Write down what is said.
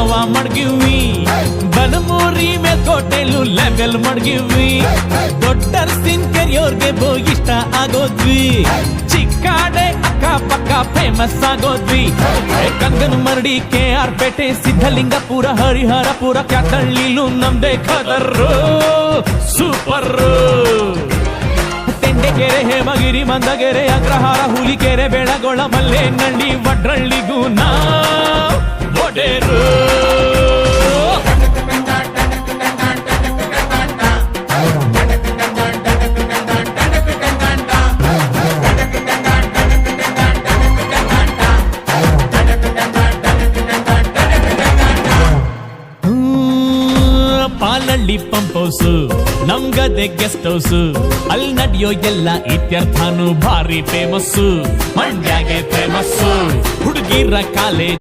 ನಾವ ಮಡ್ಗಿವಿ ಬನಮೂರಿ ಮೇಲ್ಕೋಟೆಲು ಲೆವೆಲ್ ಮಡ್ಗಿವಿ ದೊಡ್ಡರ್ಸಿನ್ ಕೆರಿಯೋರ್ಗೆ ಇಷ್ಟ ಆಗೋದ್ವಿ ಚಿಕ್ಕಾಡೆ ಅಕ್ಕಪಕ್ಕ ಫೇಮಸ್ ಆಗೋದ್ವಿ ಕಂಗನ ಮರಡಿ KR ಪೇಟೆ ಸಿದ್ಧಲಿಂಗಪುರ ಹರಿಹರಪುರ ಕ್ಯಾತಳ್ಳಿಲು ನಮ್ದೇ ಖದರ್ರು ಸೂಪರ್ ತೆಂಡೆಕೆರೆ ಹೇಮಗಿರಿ ಮಂದಗೆರೆ ಅಗ್ರಹಾರ ಹುಲಿಕೆರೆ ಬೆಳಗೊಳ ಮಲ್ಲೇನಹಳ್ಳಿ ವಡ್ರಳ್ಳಿಗೂ ನಾ ಒಡೆರು ಪಾಲಳ್ಳಿ ಪಂಪ್ ಹೌಸು ನಮ್ಗದೆ ಗೆಸ್ಟ್ ಹೌಸು ಅಲ್ಲಿ ನಡೆಯೋ ಎಲ್ಲ ಇತ್ಯರ್ಥನು ಭಾರಿ ಫೇಮಸ್ಸು ಮಂಡ್ಯಾಗೆ ಫೇಮಸ್ಸು ಹುಡುಗಿರ ಕಾಲೇಜ್